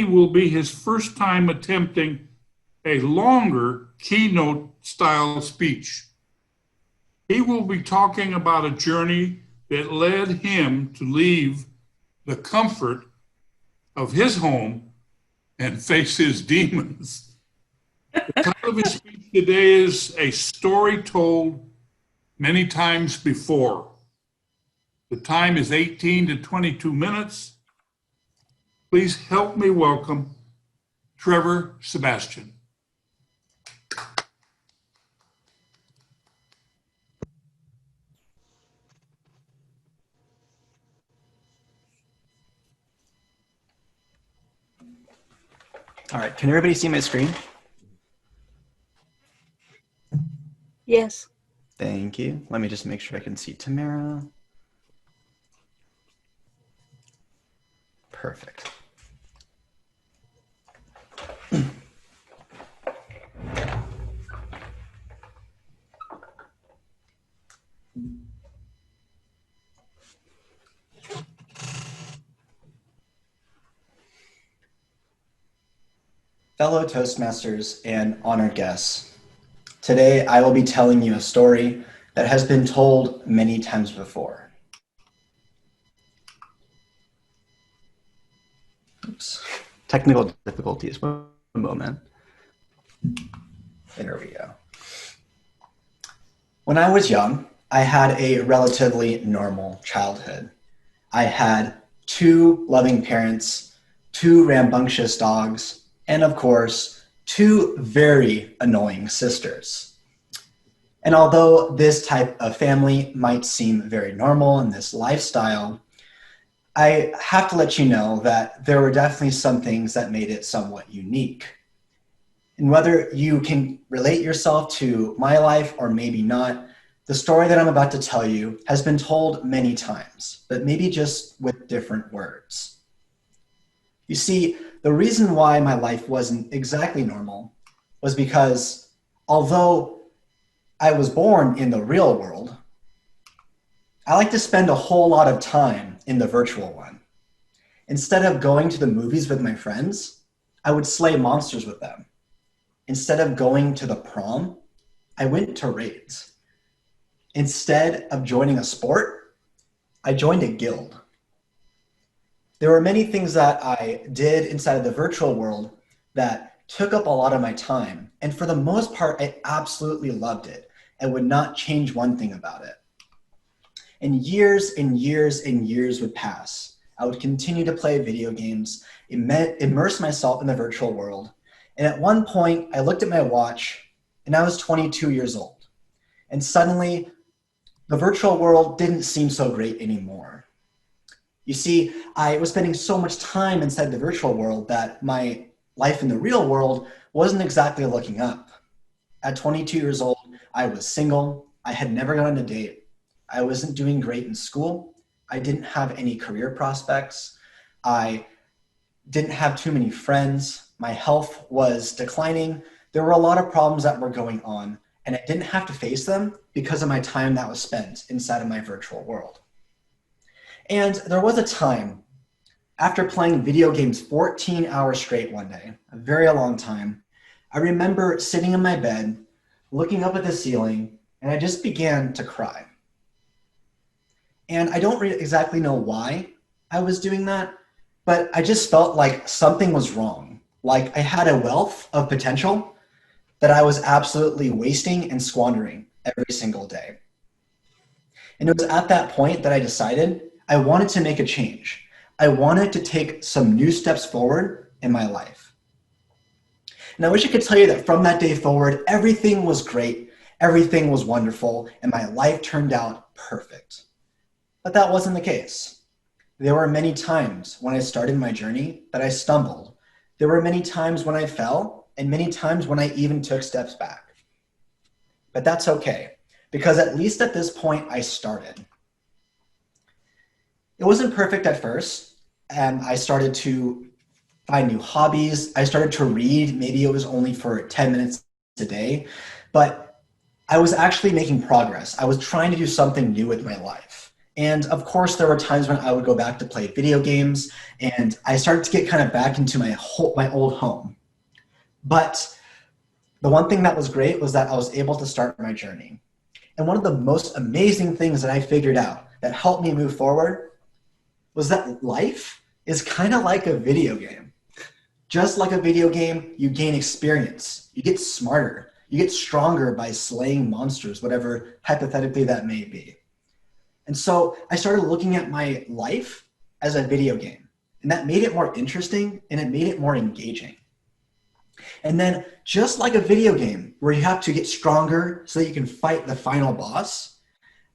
will be his first time attempting a longer keynote style speech. He will be talking about a journey that led him to leave the comfort of his home and face his demons. The title of his speech today is A Story Told Many Times Before. The time is 18 to 22 minutes. Please help me welcome Trevor Sebastian. All right, can everybody see my screen? Yes. Thank you. Let me just make sure I can see Tamara. Perfect. Fellow Toastmasters and honored guests, today I will be telling you a story that has been told many times before. Oops, technical difficulties, one moment. There we go. When I was young, I had a relatively normal childhood. I had 2 loving parents, 2 rambunctious dogs, and of course, 2 very annoying sisters. And although this type of family might seem very normal in this lifestyle, I have to let you know that there were definitely some things that made it somewhat unique. And whether you can relate yourself to my life or maybe not, the story that I'm about to tell you has been told many times, but maybe just with different words. You see, the reason why my life wasn't exactly normal was because although I was born in the real world, I like to spend a whole lot of time in the virtual one. Instead of going to the movies with my friends, I would slay monsters with them. Instead of going to the prom, I went to raids. Instead of joining a sport, I joined a guild. There were many things that I did inside of the virtual world that took up a lot of my time. And for the most part, I absolutely loved it and would not change one thing about it. And years and years and years would pass. I would continue to play video games, immerse myself in the virtual world. And at one point, I looked at my watch and I was 22 years old. And suddenly, the virtual world didn't seem so great anymore. You see, I was spending so much time inside the virtual world that my life in the real world wasn't exactly looking up. At 22 years old, I was single. I had never gone on a date. I wasn't doing great in school. I didn't have any career prospects. I didn't have too many friends. My health was declining. There were a lot of problems that were going on, and I didn't have to face them because of my time that was spent inside of my virtual world. And there was a time after playing video games 14 hours straight one day, a very long time, I remember sitting in my bed, looking up at the ceiling, and I just began to cry. And I don't exactly know why I was doing that, but I just felt like something was wrong. Like I had a wealth of potential that I was absolutely wasting and squandering every single day. And it was at that point that I decided I wanted to make a change. I wanted to take some new steps forward in my life. And I wish I could tell you that from that day forward, everything was great, everything was wonderful, and my life turned out perfect. But that wasn't the case. There were many times when I started my journey that I stumbled. There were many times when I fell, and many times when I even took steps back. But that's okay, because at least at this point, I started. It wasn't perfect at first, and I started to find new hobbies. I started to read. Maybe it was only for 10 minutes a day, but I was actually making progress. I was trying to do something new with my life. And of course, there were times when I would go back to play video games, and I started to get kind of back into my old home. But the one thing that was great was that I was able to start my journey. And one of the most amazing things that I figured out that helped me move forward was that life is kind of like a video game. Just like a video game, you gain experience, you get smarter, you get stronger by slaying monsters, whatever hypothetically that may be. And so I started looking at my life as a video game, and that made it more interesting and it made it more engaging. And then just like a video game where you have to get stronger so that you can fight the final boss,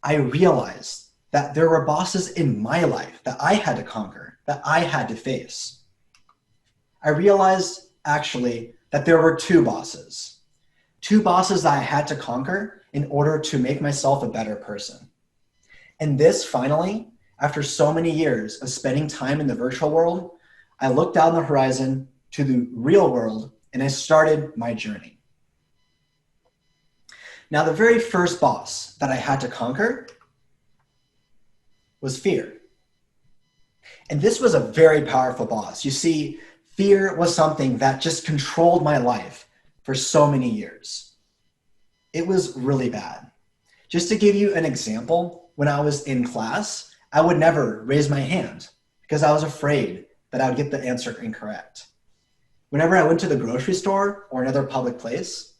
I realized that there were bosses in my life that I had to conquer, that I had to face. I realized actually that there were two bosses that I had to conquer in order to make myself a better person. And this finally, after so many years of spending time in the virtual world, I looked down the horizon to the real world and I started my journey. Now, the very first boss that I had to conquer was fear. And this was a very powerful boss. You see, fear was something that just controlled my life for so many years. It was really bad. Just to give you an example, when I was in class, I would never raise my hand because I was afraid that I would get the answer incorrect. Whenever I went to the grocery store or another public place,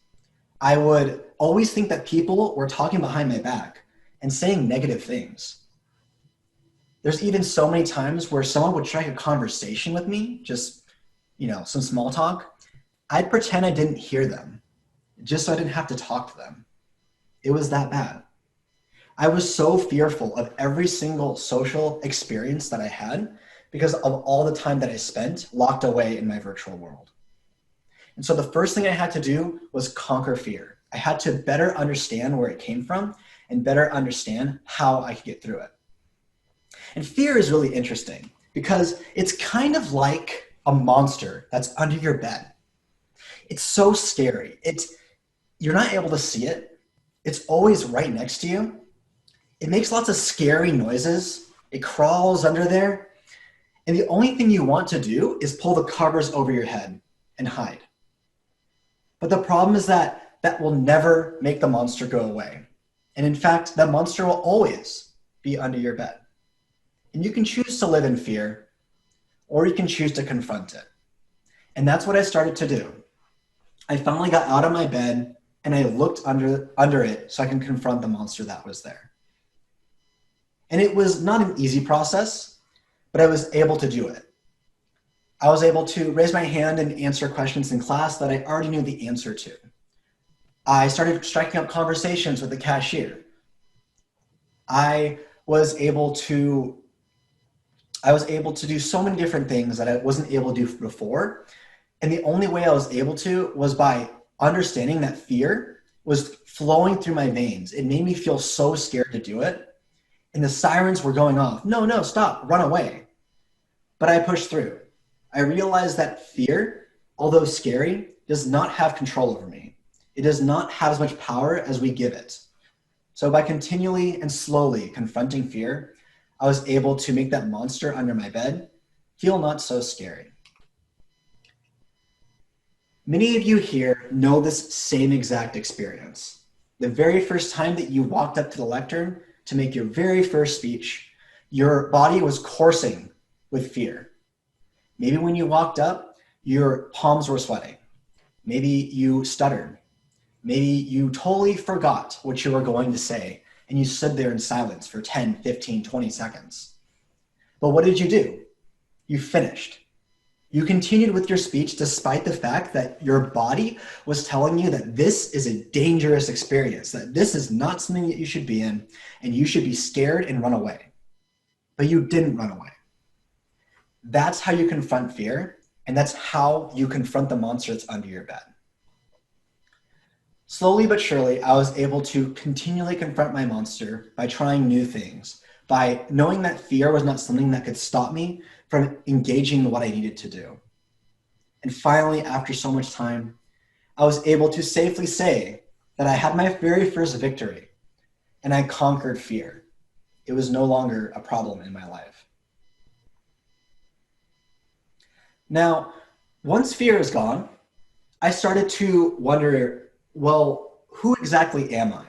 I would always think that people were talking behind my back and saying negative things. There's even so many times where someone would strike a conversation with me, just, some small talk. I'd pretend I didn't hear them just so I didn't have to talk to them. It was that bad. I was so fearful of every single social experience that I had because of all the time that I spent locked away in my virtual world. And so the first thing I had to do was conquer fear. I had to better understand where it came from and better understand how I could get through it. And fear is really interesting because it's kind of like a monster that's under your bed. It's so scary. You're not able to see it. It's always right next to you. It makes lots of scary noises. It crawls under there. And the only thing you want to do is pull the covers over your head and hide. But the problem is that will never make the monster go away. And in fact, that monster will always be under your bed. And you can choose to live in fear, or you can choose to confront it. And that's what I started to do. I finally got out of my bed and I looked under it so I can confront the monster that was there. And it was not an easy process, but I was able to do it. I was able to raise my hand and answer questions in class that I already knew the answer to. I started striking up conversations with the cashier. I was able to do so many different things that I wasn't able to do before. And the only way I was able to was by understanding that fear was flowing through my veins. It made me feel so scared to do it. And the sirens were going off. No, stop, run away. But I pushed through. I realized that fear, although scary, does not have control over me. It does not have as much power as we give it. So by continually and slowly confronting fear, I was able to make that monster under my bed feel not so scary. Many of you here know this same exact experience. The very first time that you walked up to the lectern to make your very first speech, your body was coursing with fear. Maybe when you walked up, your palms were sweating. Maybe you stuttered. Maybe you totally forgot what you were going to say and you stood there in silence for 10, 15, 20 seconds. But what did you do? You finished. You continued with your speech despite the fact that your body was telling you that this is a dangerous experience, that this is not something that you should be in, and you should be scared and run away. But you didn't run away. That's how you confront fear, and that's how you confront the monster that's under your bed. Slowly but surely, I was able to continually confront my monster by trying new things, by knowing that fear was not something that could stop me from engaging in what I needed to do. And finally, after so much time, I was able to safely say that I had my very first victory and I conquered fear. It was no longer a problem in my life. Now, once fear is gone, I started to wonder, well, who exactly am I?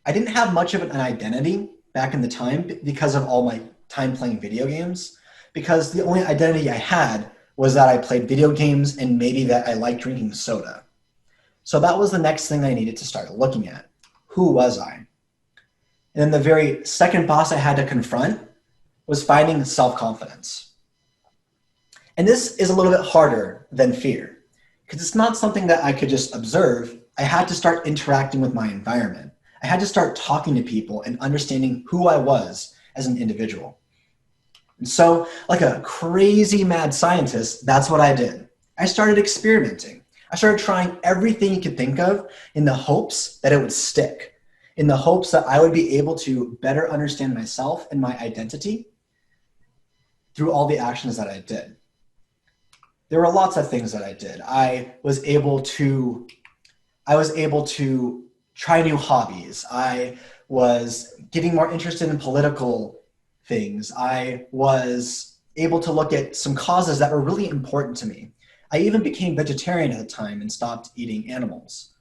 I didn't have much of an identity back in the time because of all my time playing video games, because the only identity I had was that I played video games and maybe that I liked drinking soda. So that was the next thing I needed to start looking at. Who was I? And then the very second boss I had to confront was finding self-confidence. And this is a little bit harder than fear because it's not something that I could just observe. I had to start interacting with my environment. I had to start talking to people and understanding who I was as an individual. And so, like a crazy mad scientist, that's what I did. I started experimenting. I started trying everything you could think of in the hopes that it would stick, in the hopes that I would be able to better understand myself and my identity through all the actions that I did. There were lots of things that I did. I was able to try new hobbies. I was getting more interested in political things. I was able to look at some causes that were really important to me. I even became vegetarian at the time and stopped eating animals.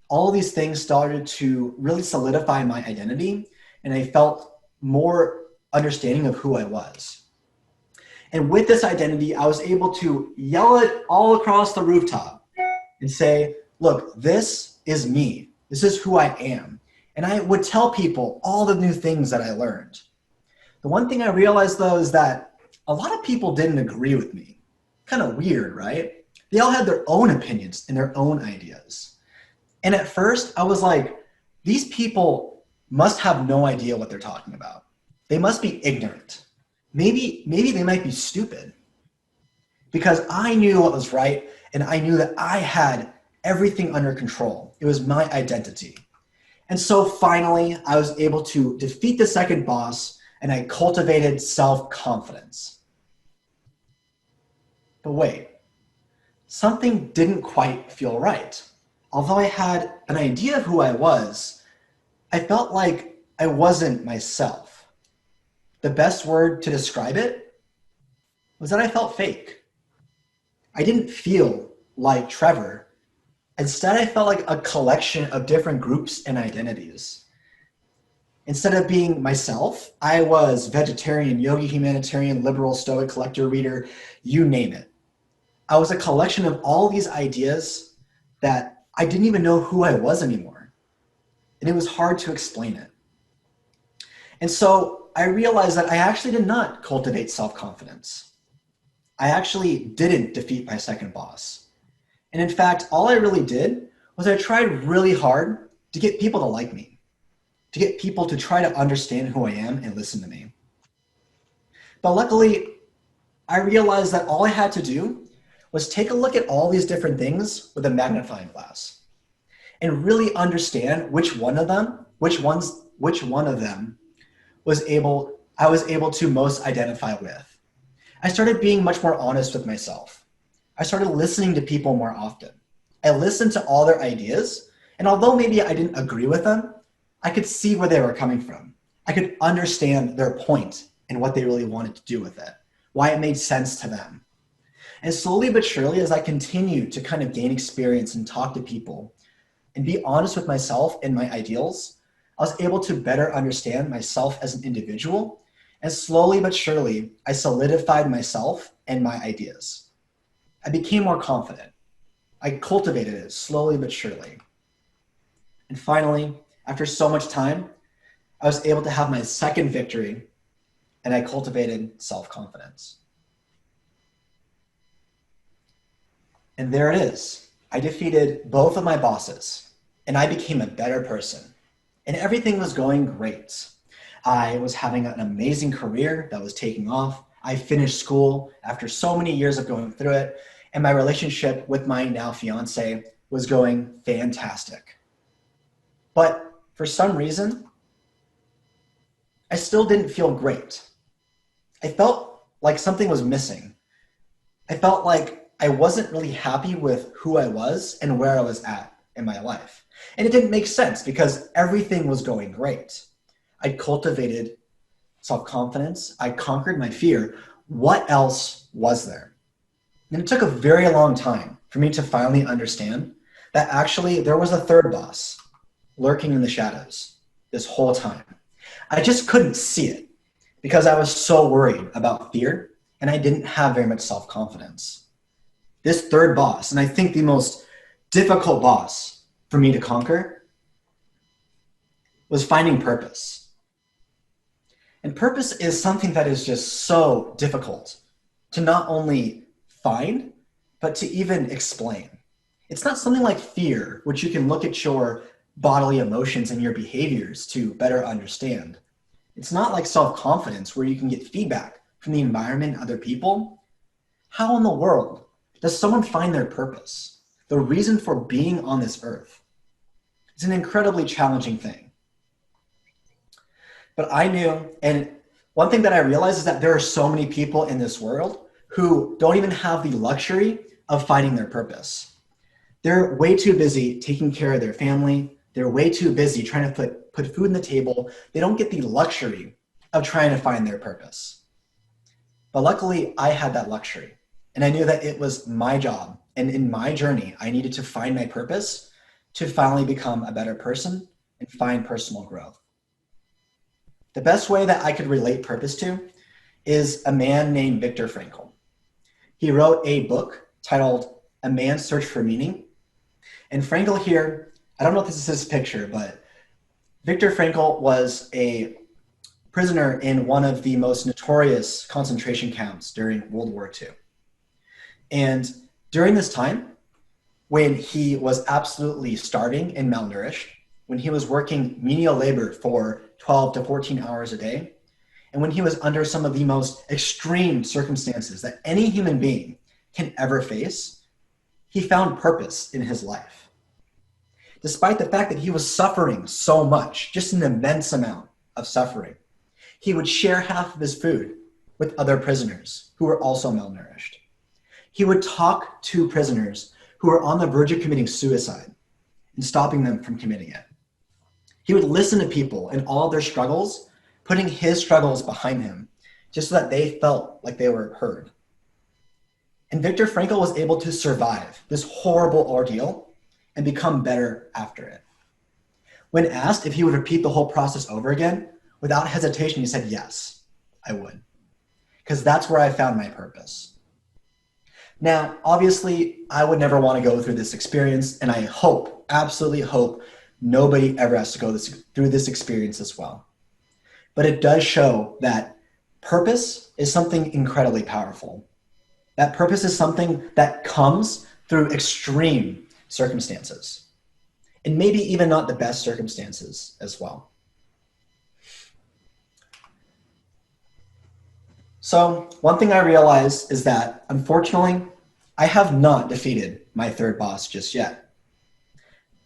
All these things started to really solidify my identity, and I felt more understanding of who I was. And with this identity, I was able to yell it all across the rooftop and say, look, this is me. This is who I am. And I would tell people all the new things that I learned. The one thing I realized, though, is that a lot of people didn't agree with me. Kind of weird, right? They all had their own opinions and their own ideas. And at first, I was like, these people must have no idea what they're talking about. They must be ignorant. Maybe they might be stupid. Because I knew what was right, and I knew that I had everything under control. It was my identity. And so finally, I was able to defeat the second boss, and I cultivated self-confidence. But wait, something didn't quite feel right. Although I had an idea of who I was, I felt like I wasn't myself. The best word to describe it was that I felt fake. I didn't feel like Trevor. Instead, I felt like a collection of different groups and identities. Instead of being myself, I was vegetarian, yogi, humanitarian, liberal, stoic, collector, reader, you name it. I was a collection of all these ideas that I didn't even know who I was anymore. And it was hard to explain it. And so I realized that I actually did not cultivate self-confidence. I actually didn't defeat my second boss. And in fact, all I really did was I tried really hard to get people to like me, to get people to try to understand who I am and listen to me. But luckily, I realized that all I had to do was take a look at all these different things with a magnifying glass and really understand which one of them I was able to most identify with. I started being much more honest with myself. I started listening to people more often. I listened to all their ideas, and although maybe I didn't agree with them, I could see where they were coming from. I could understand their point and what they really wanted to do with it, why it made sense to them. And slowly but surely, as I continued to kind of gain experience and talk to people and be honest with myself and my ideals, I was able to better understand myself as an individual. And slowly but surely, I solidified myself and my ideas. I became more confident. I cultivated it slowly but surely. And finally, after so much time, I was able to have my second victory, and I cultivated self-confidence. And there it is. I defeated both of my bosses, and I became a better person. And everything was going great. I was having an amazing career that was taking off. I finished school after so many years of going through it, and my relationship with my now fiance was going fantastic. But for some reason, I still didn't feel great. I felt like something was missing. I felt like I wasn't really happy with who I was and where I was at in my life. And it didn't make sense because everything was going great. I cultivated self-confidence. I conquered my fear. What else was there? And it took a very long time for me to finally understand that actually there was a third boss lurking in the shadows this whole time. I just couldn't see it because I was so worried about fear and I didn't have very much self-confidence. This third boss, and I think the most difficult boss for me to conquer, was finding purpose. And purpose is something that is just so difficult to not only find, but to even explain. It's not something like fear, which you can look at your bodily emotions and your behaviors to better understand. It's not like self-confidence where you can get feedback from the environment and other people. How in the world does someone find their purpose? The reason for being on this earth? It's an incredibly challenging thing. But I knew, and one thing that I realized is that there are so many people in this world who don't even have the luxury of finding their purpose. They're way too busy taking care of their family. They're way too busy trying to put food on the table. They don't get the luxury of trying to find their purpose. But luckily, I had that luxury. And I knew that it was my job. And in my journey, I needed to find my purpose to finally become a better person and find personal growth. The best way that I could relate purpose to is a man named Viktor Frankl. He wrote a book titled A Man's Search for Meaning. And Frankl here, I don't know if this is his picture, but Viktor Frankl was a prisoner in one of the most notorious concentration camps during World War II. And during this time, when he was absolutely starving and malnourished, when he was working menial labor for 12 to 14 hours a day, and when he was under some of the most extreme circumstances that any human being can ever face, he found purpose in his life. Despite the fact that he was suffering so much, just an immense amount of suffering, he would share half of his food with other prisoners who were also malnourished. He would talk to prisoners who were on the verge of committing suicide and stopping them from committing it. He would listen to people and all their struggles, putting his struggles behind him, just so that they felt like they were heard. And Viktor Frankl was able to survive this horrible ordeal and become better after it. When asked if he would repeat the whole process over again, without hesitation, he said, yes, I would. Because that's where I found my purpose. Now, obviously, I would never want to go through this experience, and I hope, absolutely hope, nobody ever has to go through this experience as well. But it does show that purpose is something incredibly powerful. That purpose is something that comes through extreme circumstances, and maybe even not the best circumstances as well. So one thing I realized is that, unfortunately, I have not defeated my third boss just yet.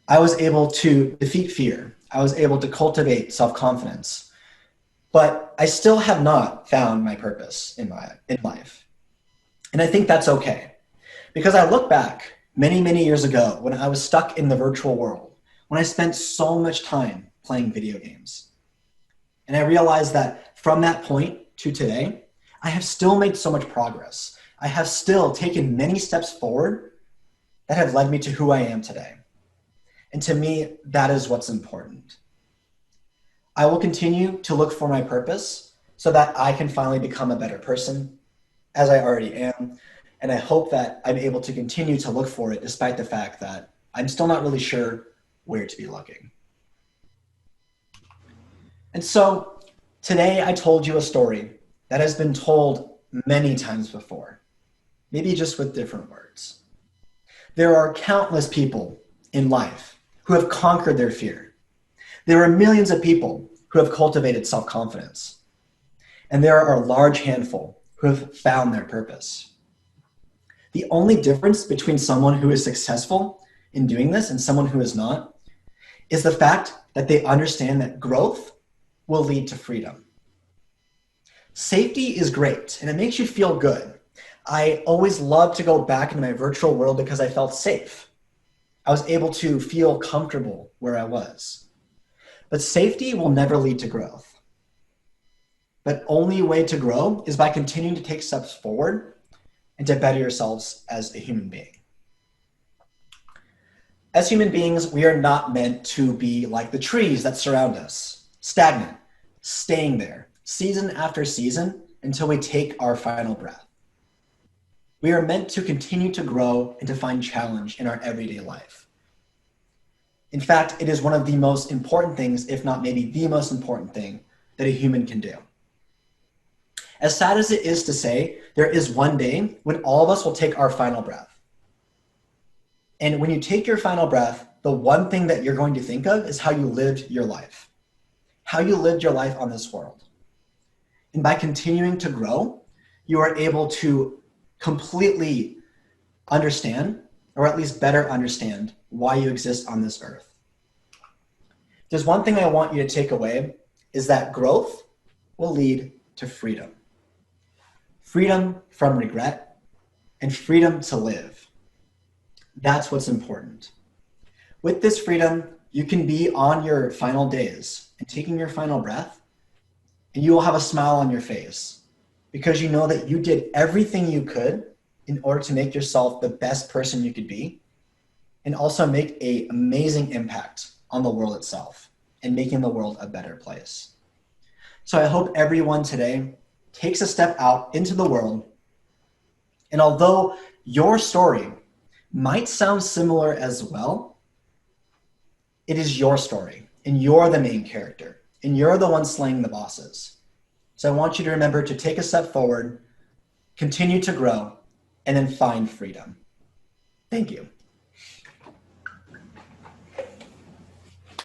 I was able to defeat fear. I was able to cultivate self-confidence, but I still have not found my purpose in life. And I think that's okay, because I look back many, many years ago when I was stuck in the virtual world, when I spent so much time playing video games. And I realized that from that point to today, I have still made so much progress. I have still taken many steps forward that have led me to who I am today. And to me, that is what's important. I will continue to look for my purpose so that I can finally become a better person, as I already am. And I hope that I'm able to continue to look for it despite the fact that I'm still not really sure where to be looking. And so today I told you a story that has been told many times before, maybe just with different words. There are countless people in life who have conquered their fear. There are millions of people who have cultivated self-confidence. And there are a large handful who have found their purpose. The only difference between someone who is successful in doing this and someone who is not is the fact that they understand that growth will lead to freedom. Safety is great and it makes you feel good. I always loved to go back into my virtual world because I felt safe. I was able to feel comfortable where I was. But safety will never lead to growth. but only way to grow is by continuing to take steps forward and to better yourselves as a human being. As human beings, we are not meant to be like the trees that surround us, stagnant, staying there, season after season, until we take our final breath. We are meant to continue to grow and to find challenge in our everyday life. In fact, it is one of the most important things, if not maybe the most important thing, that a human can do. As sad as it is to say, there is one day when all of us will take our final breath. And when you take your final breath, the one thing that you're going to think of is how you lived your life, how you lived your life on this world. And by continuing to grow, you are able to completely understand, or at least better understand, why you exist on this earth. There's one thing I want you to take away, is that growth will lead to freedom. Freedom from regret and freedom to live. That's what's important. With this freedom, you can be on your final days and taking your final breath, and you will have a smile on your face because you know that you did everything you could in order to make yourself the best person you could be and also make an amazing impact on the world itself and making the world a better place. So I hope everyone today takes a step out into the world, and although your story might sound similar as well, it is your story, and you're the main character, and you're the one slaying the bosses. So I want you to remember to take a step forward, continue to grow, and then find freedom. Thank you.